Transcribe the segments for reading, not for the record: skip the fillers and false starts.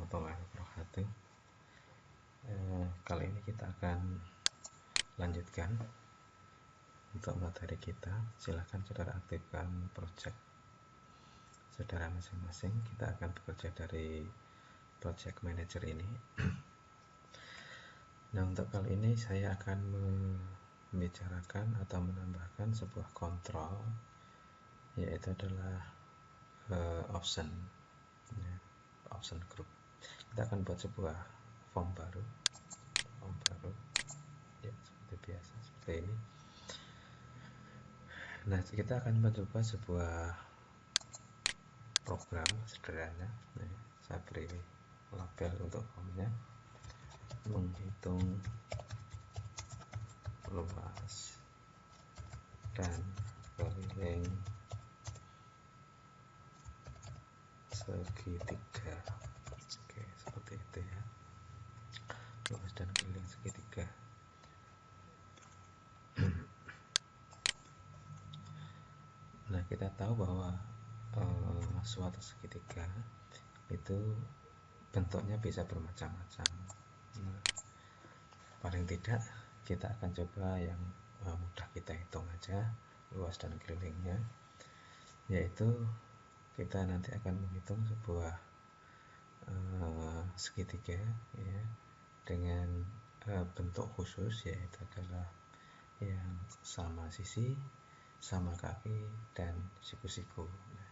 warahmatullahi wabarakatuh. Kali ini kita akan lanjutkan untuk materi kita. Silahkan saudara aktifkan project saudara masing-masing. Kita akan bekerja dari project manager ini. Nah, untuk kali ini saya akan membicarakan atau menambahkan sebuah kontrol, yaitu adalah option group. Kita akan buat sebuah form baru ya, seperti biasa, seperti ini. Nah, kita akan mencoba sebuah program sederhana. Nah, saya beri label untuk formnya, menghitung luas dan keliling segitiga. Oke, seperti itu ya, luas dan keliling segitiga. Nah, kita tahu bahwa suatu segitiga itu bentuknya bisa bermacam-macam. Nah, paling tidak kita akan coba yang mudah kita hitung aja, luas dan kelilingnya, yaitu kita nanti akan menghitung sebuah segitiga ya, dengan bentuk khusus, yaitu adalah yang sama sisi, sama kaki, dan siku-siku. Nah,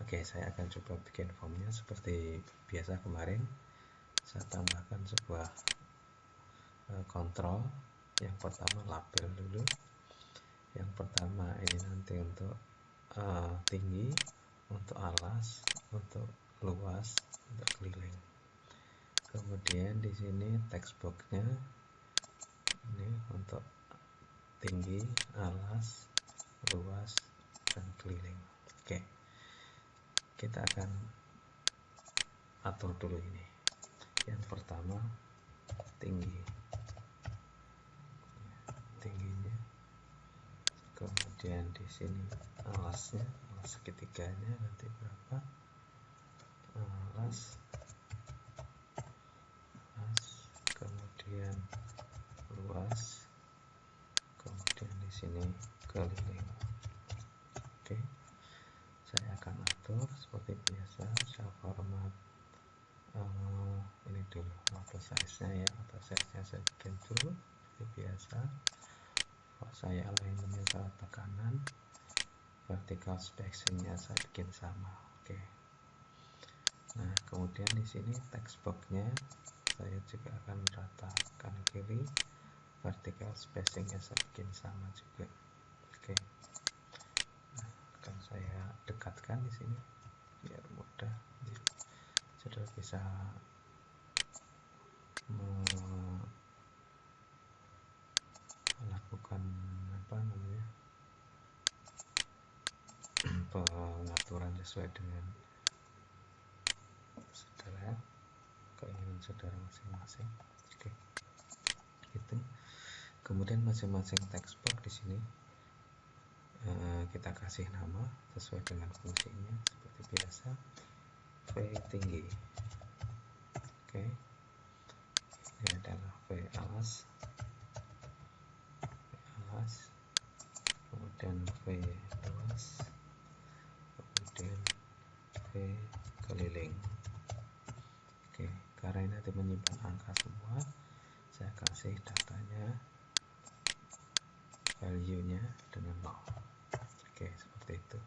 oke, saya akan coba bikin formnya seperti biasa kemarin. Saya tambahkan sebuah kontrol. Yang pertama label dulu. Yang pertama ini nanti untuk tinggi, untuk alas, untuk luas, untuk keliling. Kemudian di sini text boxnya ini untuk tinggi, alas, luas, dan keliling. Oke, kita akan atur dulu ini. Yang pertama tingginya, kemudian di sini alasnya, alas segitiganya nanti berapa, alas, kemudian luas, kemudian di sini keliling. Oke, saya akan atur seperti biasa. Saya format ini dulu, auto size-nya ya, auto size-nya saya bikin dulu seperti biasa. Kalau saya alignment-nya salah tekanan, vertical spacing-nya saya bikin sama. Oke. Nah, kemudian di sini text box-nya saya juga akan ratakan kiri, vertical spacing-nya saya bikin sama juga. Oke. Nah, akan saya dekatkan di sini biar mudah. Sudah bisa melakukan pengaturan sesuai dengan saudara, keinginan saudara masing-masing. Oke, itu. Kemudian masing-masing text box di sini kita kasih nama sesuai dengan fungsinya seperti biasa. V tinggi. Oke, ini adalah V alas, kemudian V luas, kemudian V keliling. Oke, karena ini nanti menyimpan angka semua, saya kasih datanya, value-nya dengan 0. Oke, seperti itu.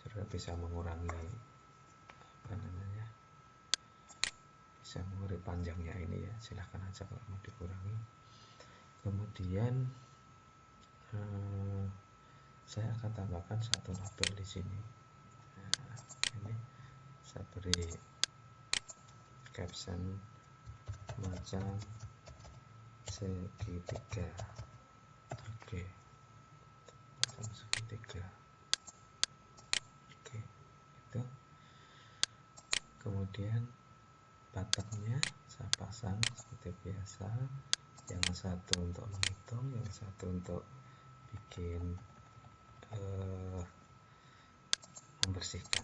Sudah bisa mengurangi bisa mengurangi panjangnya ini ya, silahkan aja kalau mau dikurangi. Kemudian saya akan tambahkan satu label di sini. Nah, ini saya beri caption macam segitiga. Oke, macam segitiga. Oke, itu. Kemudian buttonnya saya pasang seperti biasa, yang satu untuk menghitung, yang satu untuk bikin membersihkan.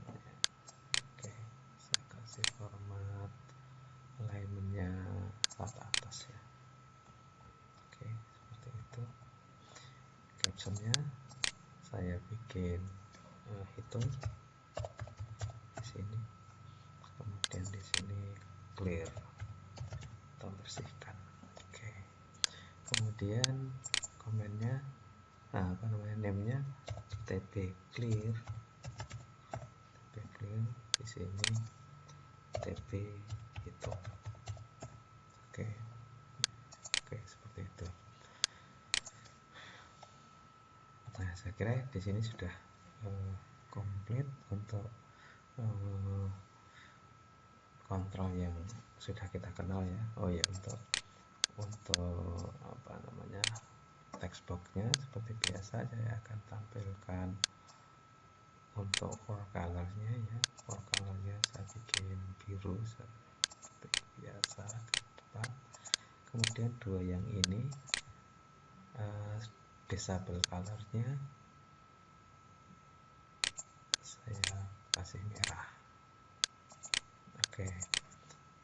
Oke, saya kasih format captionnya saya bikin hitung di sini, kemudian di sini clear atau bersihkan. Oke, kemudian komennya name-nya tb clear di sini tb hitung. Oke, seperti itu. Nah, saya kira di sini sudah komplit untuk kontrol yang sudah kita kenal ya. Oh ya, untuk apa namanya, text boxnya seperti biasa saya akan tampilkan untuk for colornya ya. For colornya saya bikin biru seperti biasa depan. Kemudian dua yang ini disable colornya saya kasih merah. Oke,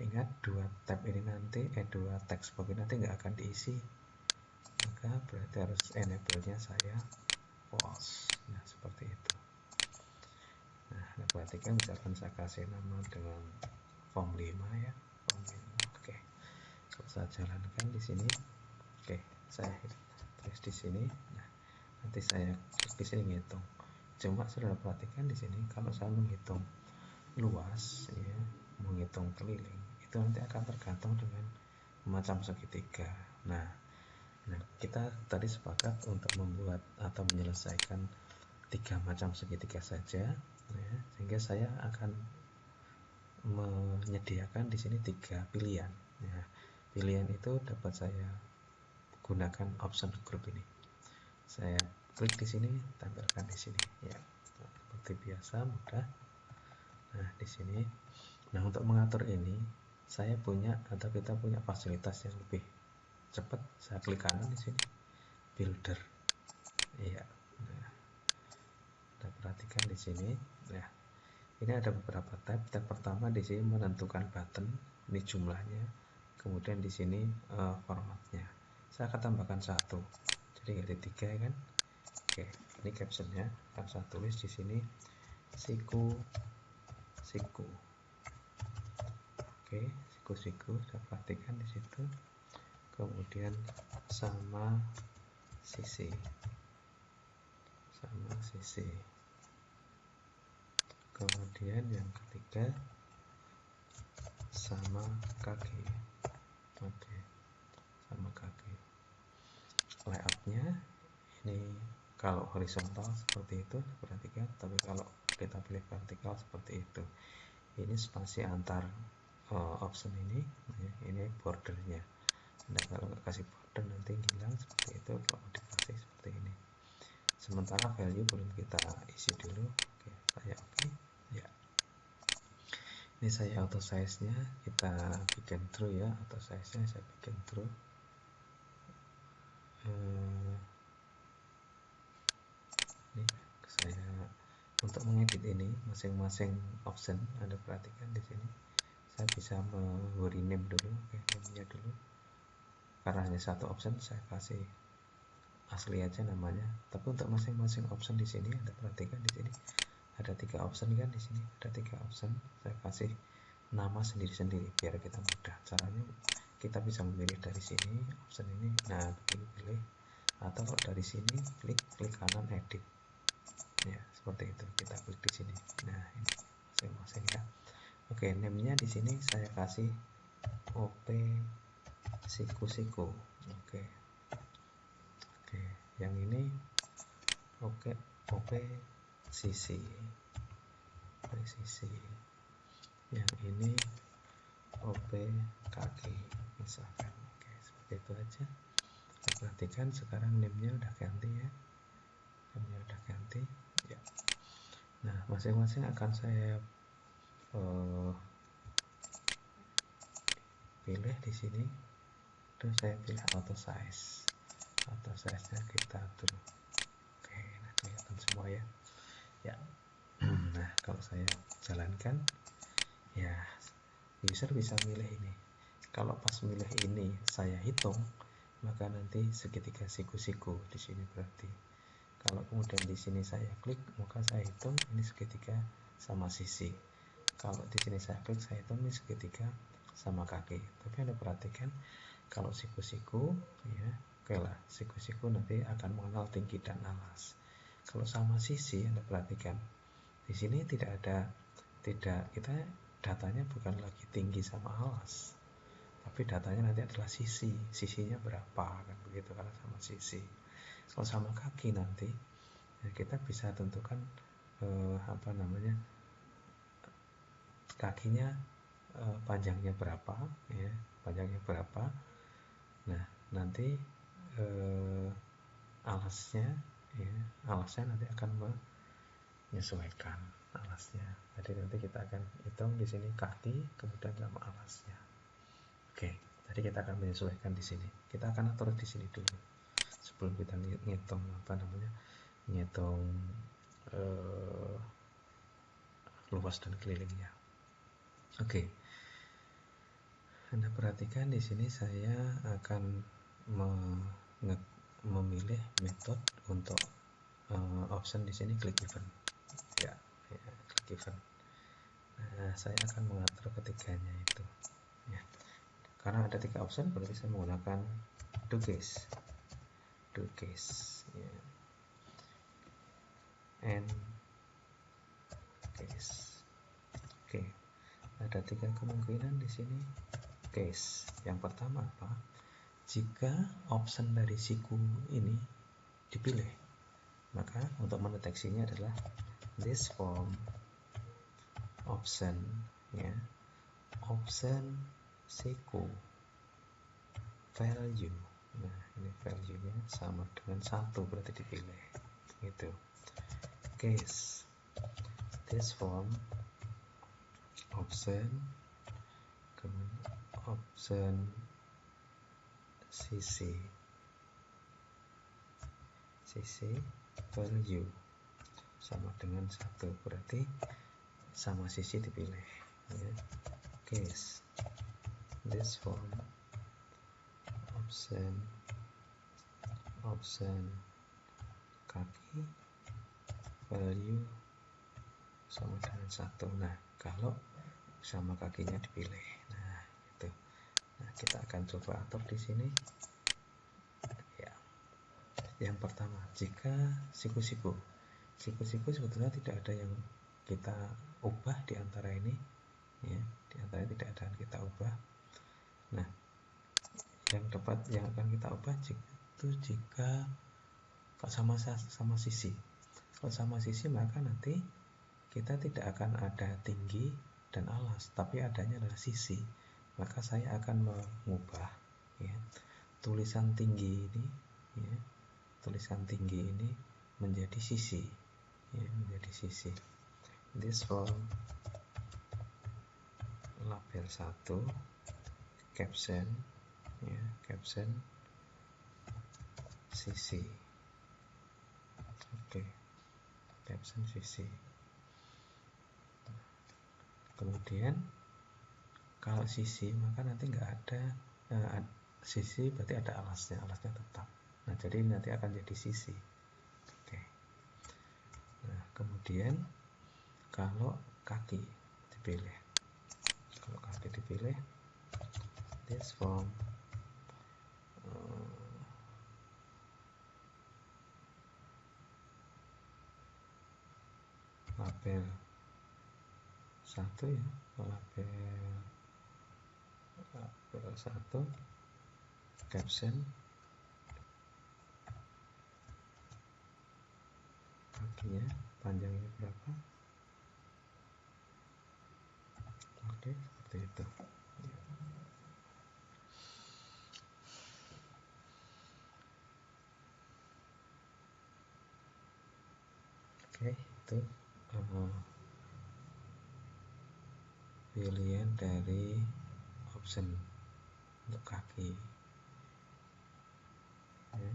ingat dua tab ini nanti dua text box ini nanti nggak akan diisi, maka berarti harus enable-nya saya false. Nah, seperti itu. Nah, perhatikan misalkan saya kasih nama dengan form 5 ya, form 5. Oke, kalau saya jalankan di sini, oke, saya tulis di sini. Nah, nanti saya klik di sini ngitung. Cuma saudara perhatikan di sini, kalau saya menghitung luas ya, menghitung keliling, itu nanti akan tergantung dengan macam segitiga. Nah, kita tadi sepakat untuk membuat atau menyelesaikan 3 macam segitiga saja ya, sehingga saya akan menyediakan di sini 3 pilihan ya. Pilihan itu dapat saya gunakan option group ini. Saya klik di sini, tampilkan di sini ya. Seperti biasa, mudah. Nah, di sini. Nah, untuk mengatur ini saya punya atau kita punya fasilitas yang lebih cepat. Saya klik kanan di sini, builder. Iya. Nah, kita perhatikan di sini. Nah, ini ada beberapa tab. Tab pertama di sini menentukan button, ini jumlahnya. Kemudian di sini formatnya. Saya akan tambahkan 1. Jadi jadi 3 ya kan? Oke, ini captionnya akan saya tulis di sini siku. Oke, siku saya perhatikan di situ. Kemudian sama sisi. Kemudian yang ketiga sama kaki. Oke, sama kaki. Layoutnya ini kalau horizontal seperti itu, perhatikan. Tapi kalau kita pilih vertikal seperti itu. Ini spasi antar option ini bordernya. Nah, kalau nggak kasih border nanti hilang seperti itu. Kalau dikasih seperti ini. Sementara value belum kita isi dulu. Oke, saya oke ya. Ini saya auto size nya kita bikin true ya. Auto size nya saya bikin true. Ini saya untuk mengedit ini masing-masing option Anda perhatikan di sini. Saya bisa rename dulu, name-nya dulu. Karena hanya satu option saya kasih asli aja namanya. Tapi untuk masing-masing option di sini Anda perhatikan di sini ada 3 option kan, di sini ada 3 option. Saya kasih nama sendiri-sendiri biar kita mudah. Caranya kita bisa memilih dari sini option ini. Nah, pilih atau kalau dari sini klik kanan edit. Ya, seperti itu. Kita klik di sini. Nah, ini masing-masing ya. Oke, name-nya di sini saya kasih OP siku. Oke, yang ini OP sisi. Yang ini OP kaki misalkan. Oke, seperti itu aja. Perhatikan sekarang name-nya udah ganti ya. Ya. Nah, masing-masing akan saya pilih di sini. Terus saya pilih auto size. Auto size-nya kita atur. Oke, nah kelihatan semua ya. Ya. Nah, kalau saya jalankan ya, user bisa milih ini. Kalau pas milih ini saya hitung, maka nanti segitiga siku di sini berarti Kalau kemudian di sini saya klik, maka saya hitung ini segitiga sama sisi. Kalau di sini saya klik, saya hitung ini segitiga sama kaki. Tapi Anda perhatikan, kalau siku-siku, ya, oke lah, siku-siku nanti akan mengenal tinggi dan alas. Kalau sama sisi, Anda perhatikan, di sini tidak kita datanya bukan lagi tinggi sama alas, tapi datanya nanti adalah sisinya berapa, kan begitu kalau sama sisi. Kalau sama kaki nanti ya kita bisa tentukan kakinya panjangnya berapa, ya, panjangnya berapa. Nah, nanti alasnya nanti akan menyesuaikan alasnya. Jadi nanti kita akan hitung di sini kaki, kemudian sama alasnya. Oke, jadi kita akan menyesuaikan di sini. Kita akan atur di sini dulu sebelum kita ngitung ngitung luas dan kelilingnya. Oke. Anda perhatikan di sini saya akan memilih metode untuk option di sini klik event. Ya, klik event. Nah, saya akan mengatur ketiganya itu. Ya. Karena ada 3 option, berarti saya menggunakan do case. Ya. And case. Oke. Ada 3 kemungkinan di sini. Case. Yang pertama apa? Jika option dari siku ini dipilih, maka untuk mendeteksinya adalah this form option, ya, option siku value. Nah, ini value-nya sama dengan 1, berarti dipilih. Itu. Case. This form option sisi value sama dengan 1, berarti sama sisi dipilih, ya. Case this form option kaki value sama dengan 1. Nah, kalau sama kakinya dipilih, nah itu. Nah, kita akan coba atur di sini. Ya. Yang pertama, jika siku-siku sebetulnya tidak ada yang kita ubah di antara ini, ya, di antara tidak ada yang kita ubah. Nah, yang akan kita ubah jika sama sisi. Kalau sama sisi, maka nanti kita tidak akan ada tinggi dan alas, tapi adanya adalah sisi. Maka saya akan mengubah, ya, tulisan tinggi ini menjadi sisi, ya, menjadi sisi. This form label 1 caption, ya, caption sisi. Oke, caption sisi. Kemudian kalau sisi, maka nanti nggak ada sisi, berarti ada alasnya tetap. Nah, jadi nanti akan jadi sisi. Oke. Nah, kemudian kalau kaki dipilih, this form label 1, ya, label 1 caption kakinya panjangnya berapa. Oke, seperti itu. Oke, itu pilihan dari option untuk kaki, ya.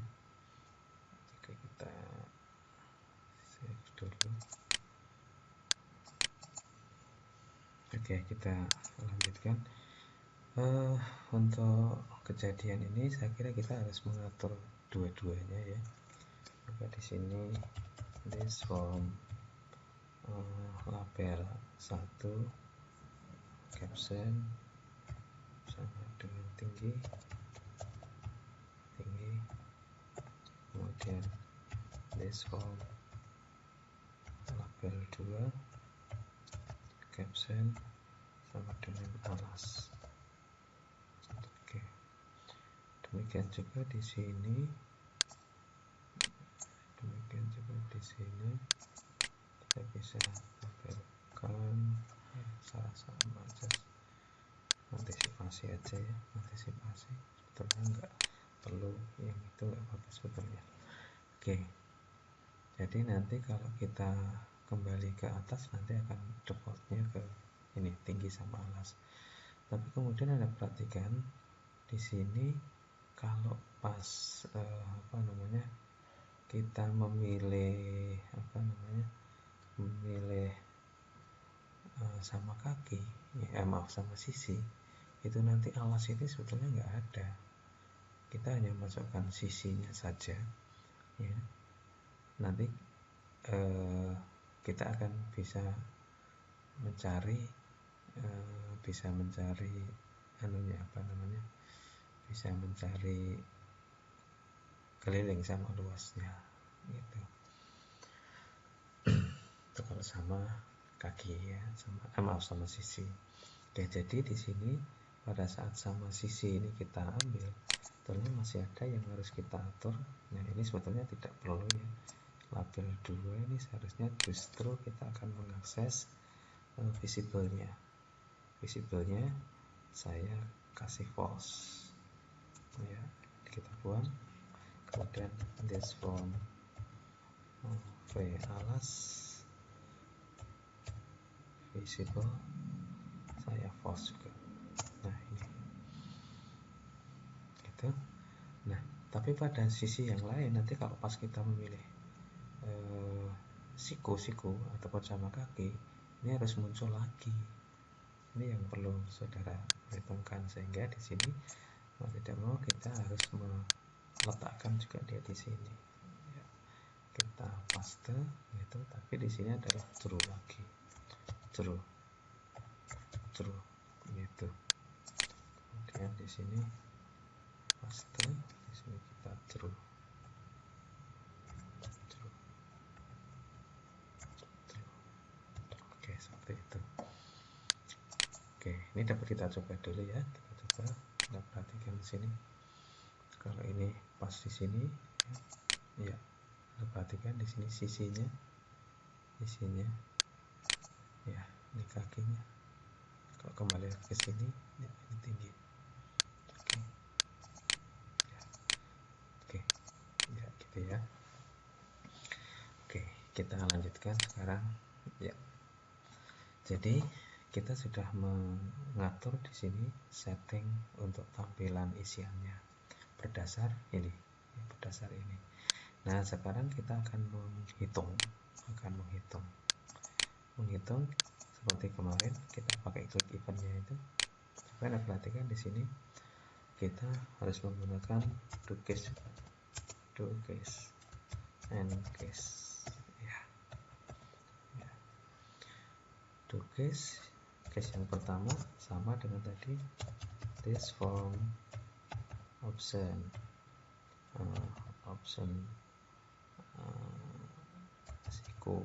Jika kita save dulu. Oke, kita lanjutkan. Untuk kejadian ini saya kira kita harus mengatur dua-duanya, ya. maka di sini this form label 1 caption sama dengan tinggi, kemudian this form label 2 caption sama dengan alas. Oke, demikian juga di sini, kita bisa tabelkan sama aja, antisipasi aja ya, antisipasi sebetulnya nggak perlu yang itu, nggak apa-apa sebetulnya. Oke, jadi nanti kalau kita kembali ke atas nanti akan defaultnya ke ini tinggi sama alas. Tapi kemudian Anda perhatikan di sini kalau pas kita memilih sama kaki sama sisi, itu nanti alas ini sebetulnya nggak ada, kita hanya masukkan sisinya saja ya. Nanti kita akan bisa mencari bisa mencari keliling sama luasnya gitu. Itu kalau sama kaki ya, sama sisi. Oke, jadi di sini pada saat sama sisi ini kita ambil, sebetulnya masih ada yang harus kita atur. Nah, ini sebetulnya tidak perlu ya. Label 2 ini seharusnya justru kita akan mengakses visible-nya. Visible-nya saya kasih false. Ya, kita buang. Kemudian this form v alas visible saya false juga. Nah, ini gitu. Nah, tapi pada sisi yang lain nanti kalau pas kita memilih siku ataupun sama kaki, ini harus muncul lagi. Ini yang perlu saudara perhitungkan, sehingga di sini mau tidak mau kita harus meletakkan juga dia di sini. Ya, kita paste gitu, tapi di sini adalah true lagi, true gitu. Kemudian di sini paste, di sini kita true. Oke, seperti itu. Oke, ini dapat kita coba dulu ya. Kita perhatikan di sini. Kalau ini pas di sini, ya, kita perhatikan di sini sisinya, ya, ini kakinya. Kalau kembali ke sini, ya, ini tinggi. Oke, ya, gitu ya. Oke, kita lanjutkan sekarang. Ya, jadi kita sudah mengatur di sini setting untuk tampilan isiannya berdasar ini. Nah, sekarang kita akan menghitung seperti kemarin kita pakai click eventnya itu. Coba Anda perhatikan di sini kita harus menggunakan do case and case ya. Do case yang pertama sama dengan tadi, this form option siku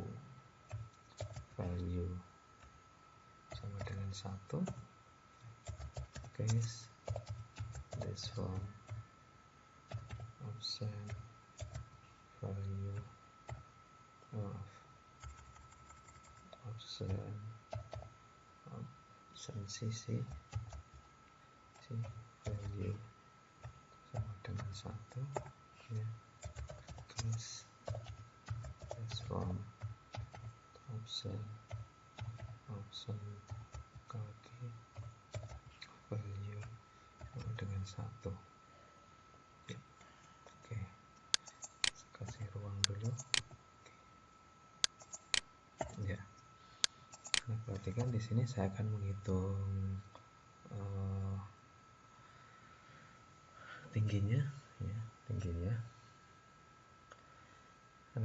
value sama dengan 1, case this form option value of option sisi value sama dengan 1 ya. Case this form option kaki value sama dengan 1 ya. Oke, kasih ruang dulu. Ya, nah, perhatikan di sini saya akan menghitung tingginya.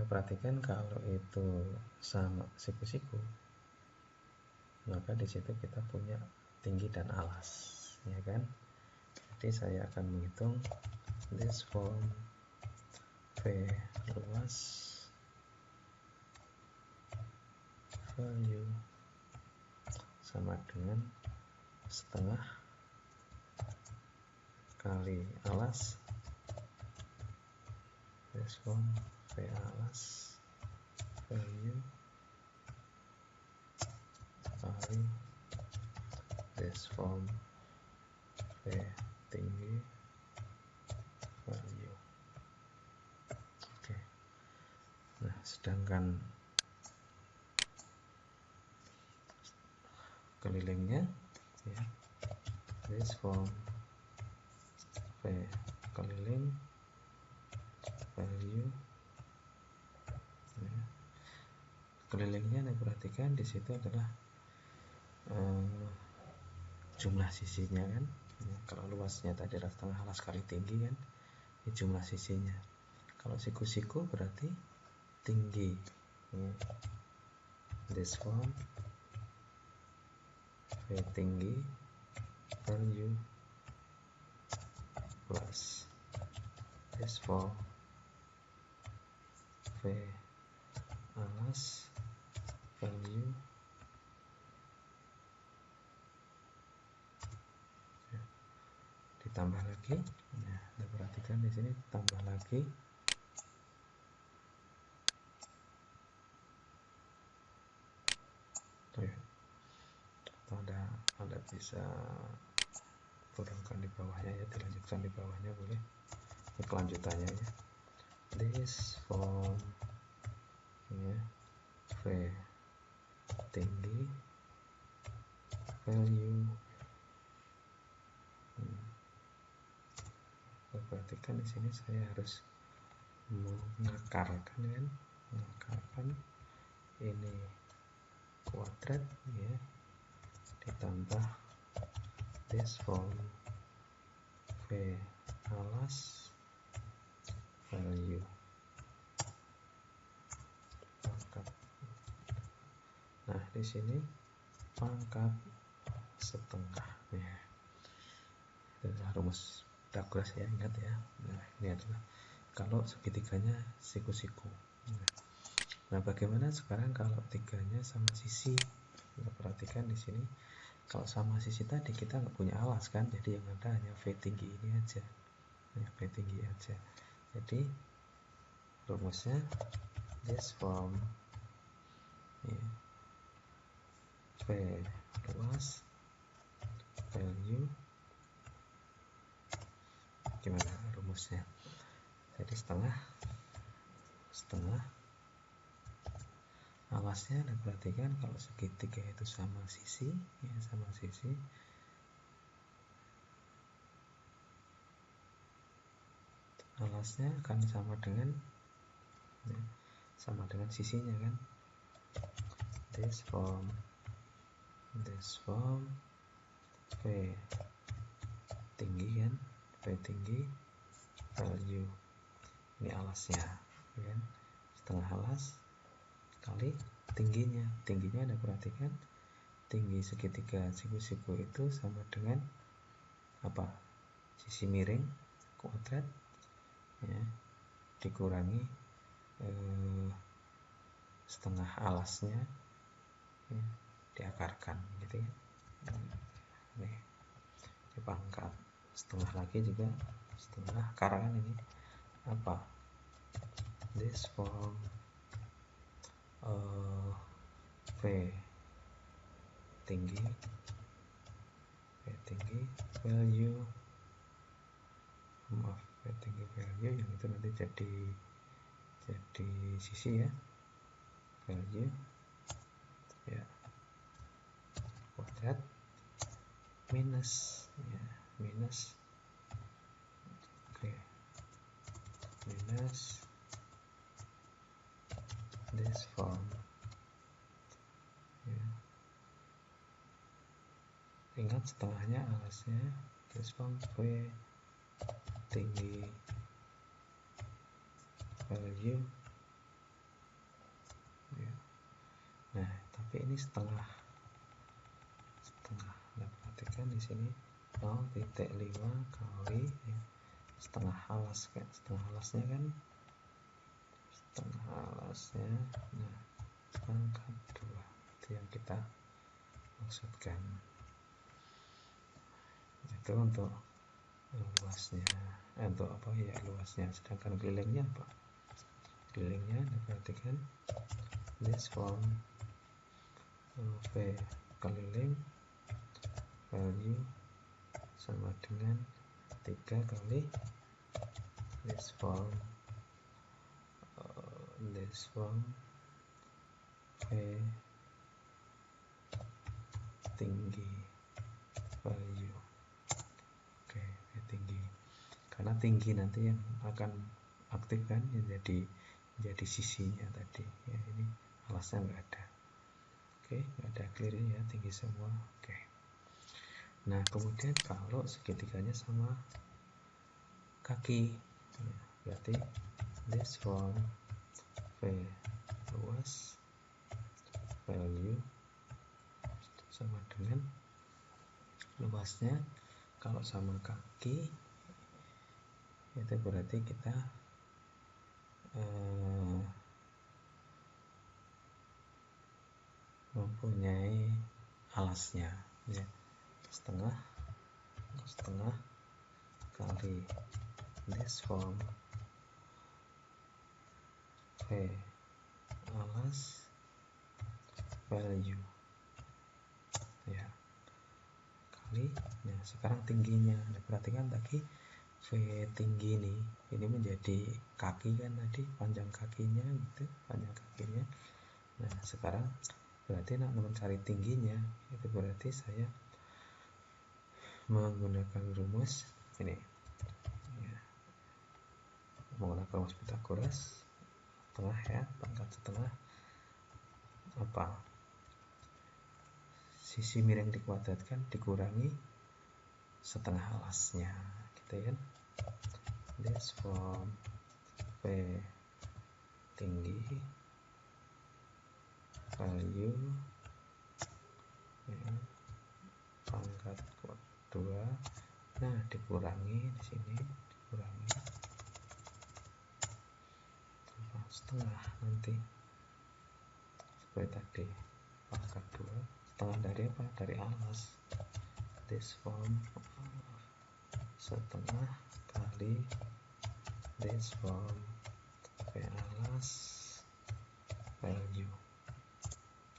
perhatikan kalau itu sama siku-siku, maka di situ kita punya tinggi dan alas, ya kan? Jadi saya akan menghitung this form V luas value sama dengan setengah kali alas this form V alas value kali this form V tinggi value. Oke. Nah, sedangkan kelilingnya ya, this form V keliling value ya. Kelilingnya Anda perhatikan di situ adalah jumlah sisinya kan ya, kalau luasnya tadi adalah setengah alas kali tinggi kan, ini jumlah sisinya. Kalau siku-siku berarti tinggi ya. This form V tinggi value plus this form V alas value ya. Ditambah lagi, nah Anda perhatikan di sini tambah lagi tuh ya. Atau Anda bisa turunkan di bawahnya ya, dilanjutkan di bawahnya boleh, ini kelanjutannya ya, this form ya V tinggi value perhatikan di sini saya harus mengakarkan kan, mengakarkan ini kuadrat ya, ditambah this form V alas value pangkat. Nah di sini pangkat setengah ya, itu adalah rumus Pythagoras ya, ingat ya. Nah ini adalah kalau segitiganya siku-siku. Nah bagaimana sekarang kalau tiganya sama sisi? Nah, perhatikan di sini kalau sama sisi tadi kita nggak punya alas kan, jadi yang ada hanya V tinggi ini aja ya, V tinggi aja. Jadi rumusnya this form ya, V luas value gimana rumusnya, jadi setengah alasnya. Anda perhatikan kalau segitiga itu sama sisi ya, sama sisi alasnya akan sama dengan ya, sama dengan sisinya kan, this form V tinggi kan, V tinggi value ini alasnya kan, setengah alas kali tingginya. Tingginya Anda perhatikan tinggi segitiga siku-siku itu sama dengan apa, sisi miring kuadrat ya, dikurangi setengah alasnya ya, diakarkan gitu ya. Nih di pangkat setengah lagi juga setengah akaran ini apa, this form V tinggi value maaf V tinggi value yang itu nanti jadi sisi ya, value ya kuadrat minus ya, minus oke, minus this form ya. Ingat setengahnya alasnya, this form V tinggi value Nah, tapi ini setengah. Nah, perhatikan di sini 0,5 kali ya, setengah alas kan, setengah alasnya kan, setengah alasnya. Nah, pangkat 2 itu yang kita maksudkan. Itu untuk luasnya, untuk apa ya, luasnya. Sedangkan kelilingnya apa? Kelilingnya diperhatikan this form V keliling value sama dengan 3 kali this form V tinggi value. Oke, V tinggi, karena tinggi nanti yang akan aktif kan, yang jadi sisinya tadi ya. Ini alasnya nggak ada. Oke, nggak ada clear ya, tinggi semua. Oke. Nah, kemudian kalau segitiganya sama kaki ya, berarti this form V luas value sama dengan luasnya. Kalau sama kaki itu berarti kita mempunyai alasnya ya, setengah kali this form V alas value ya, kali. Nah, sekarang tingginya. Nah, perhatikan tadi V tinggi ini menjadi kaki kan, tadi panjang kakinya gitu, panjang kakinya. Nah, sekarang berarti nak mencari tingginya itu berarti saya menggunakan rumus ini ya, menggunakan rumus Pythagoras, setengah ya, pangkat setengah apa, sisi miring dikuadratkan dikurangi setengah alasnya gitu kan. This form V tinggi value ya, pangkat 2. Nah, dikurangi di sini, dikurangi setengah nanti seperti tadi, pangkat 2 setengah dari apa, dari alas. This form setengah kali this form V alas value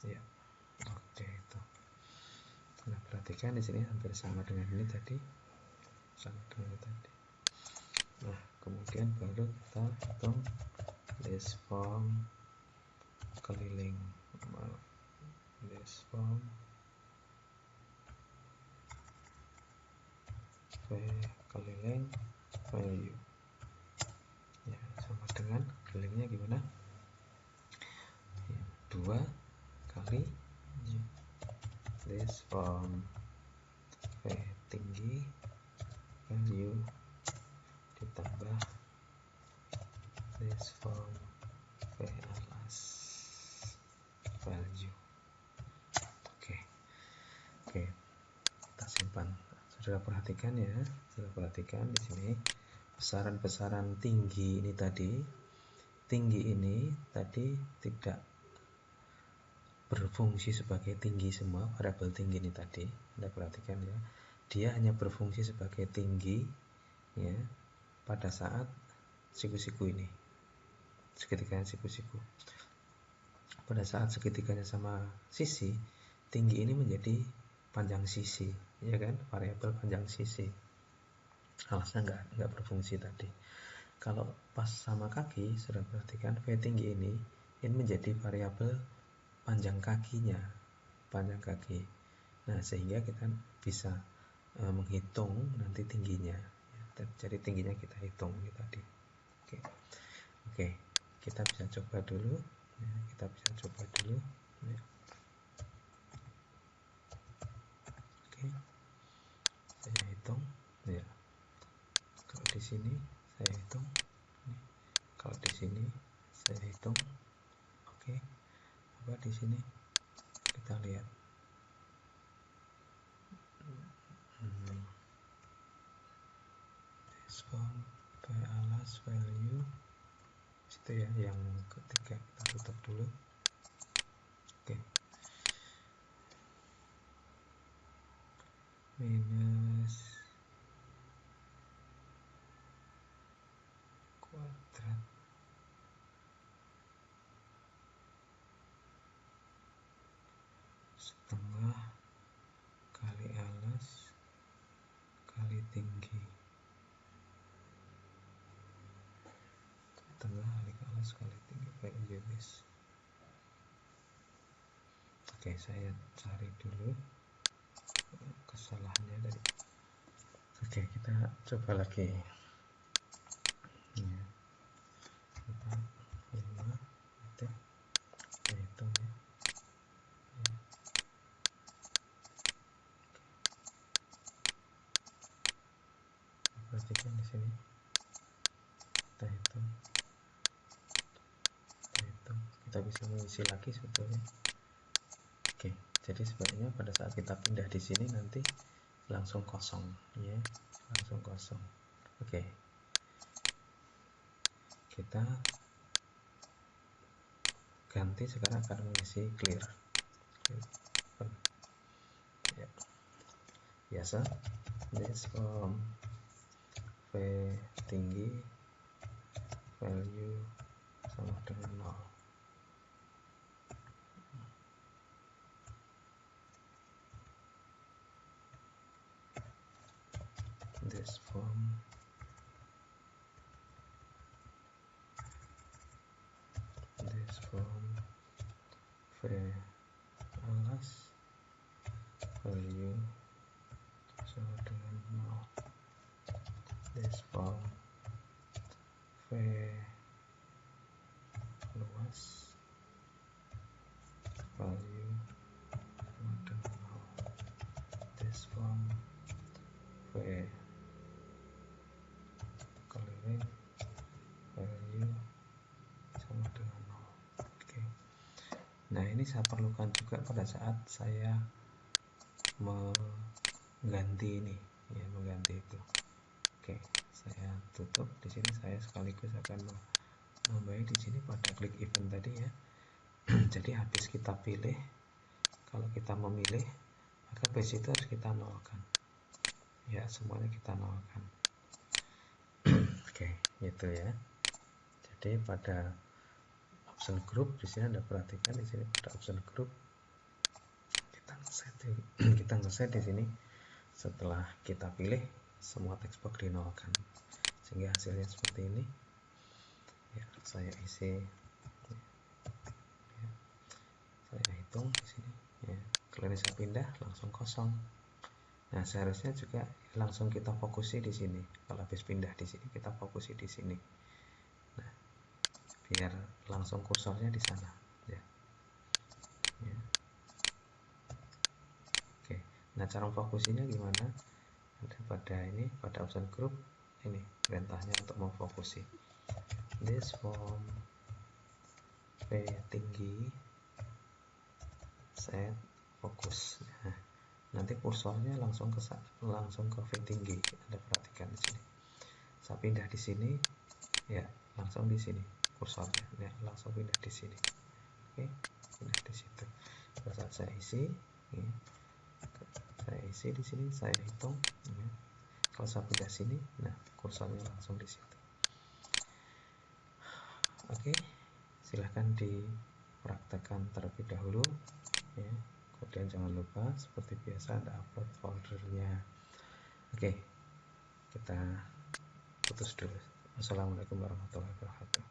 ya. Oke, itu. Nah, perhatikan di sini hampir sama dengan ini tadi, sama dengan ini tadi. Nah, kemudian baru kita hitung this form keliling, this form V keliling value ya, sama dengan kelilingnya gimana ya, 2 kali this form V tinggi value ditambah this form V alas value. Oke, kita simpan. Saudara perhatikan ya, saudara perhatikan di sini besaran-besaran tinggi ini tadi, tinggi ini tadi tidak berfungsi sebagai tinggi semua, variabel tinggi ini tadi, Anda perhatikan ya, dia hanya berfungsi sebagai tinggi ya pada saat siku-siku ini, segitiganya siku-siku. Pada saat segitiganya sama sisi, tinggi ini menjadi panjang sisi, ya kan, variabel panjang sisi. Alasnya nggak berfungsi tadi. Kalau pas sama kaki, sudah perhatikan V tinggi ini menjadi variabel panjang kakinya, panjang kaki. Nah, sehingga kita bisa menghitung nanti tingginya. Jadi tingginya kita hitung ini tadi. Oke, kita bisa coba dulu. Ya, kita bisa coba dulu. Ya. Oke, saya hitung. Ya, kalau di sini saya hitung. Kalau di sini saya hitung. Oke, apa di sini? kita lihat this form alas value itu ya, yang ketiga kita tutup dulu. Oke, minus kuadrat setengah kali alas kali tinggi, setengah kali alas kali tinggi value this. Oke, saya cari dulu kesalahannya tadi. Oke, kita coba lagi ya. 4, 5 detik, kita hitung ya. Perhatikan di sini, kita hitung, kita bisa mengisi lagi sebetulnya. Oke, jadi sebenarnya pada saat kita pindah di sini nanti langsung kosong ya, langsung kosong. Oke, kita ganti sekarang akan mengisi clear ya. Biasa this form V tinggi value sama dengan 0. This form V alas value sama dengan 0. This form V luas value sama dengan 0. This form V keliling value sama dengan 0. Oke. Nah, ini saya perlukan juga pada saat saya mengganti ini ya, mengganti itu. Oke, saya tutup di sini. Saya sekaligus akan menambah di sini pada klik event tadi ya. Jadi habis kita pilih, kalau kita memilih maka base itu harus kita nolkan ya, semuanya kita nolkan. Oke, gitu ya. Jadi pada option group di sini Anda perhatikan, di sini pada option group kita ngeset di sini setelah kita pilih semua text box dinolkan sehingga hasilnya seperti ini ya. Saya isi ya. Saya hitung di sini ya. Kalau saya pindah langsung kosong. Nah, seharusnya juga langsung kita fokusi di sini. Kalau habis pindah di sini kita fokusi di sini. Nah, biar langsung kursornya di sana ya. Ya. Oke, nah cara fokusinya gimana? Ada pada ini, pada option group ini perintahnya untuk memfokusi. This form V tinggi set fokus. Nah, nanti kursornya langsung ke V tinggi. Anda perhatikan di sini. Saya pindah di sini ya, langsung di sini kursornya ya, langsung pindah di sini. Oke, pindah di situ. Pada saat saya isi ya, saya isi di sini, saya hitung ya. Kalau saya pindah sini, nah kursornya langsung di situ. Oke, silahkan dipraktekkan terlebih dahulu ya. Kemudian jangan lupa seperti biasa Anda upload foldernya. Oke, kita putus dulu. Wassalamualaikum warahmatullahi wabarakatuh.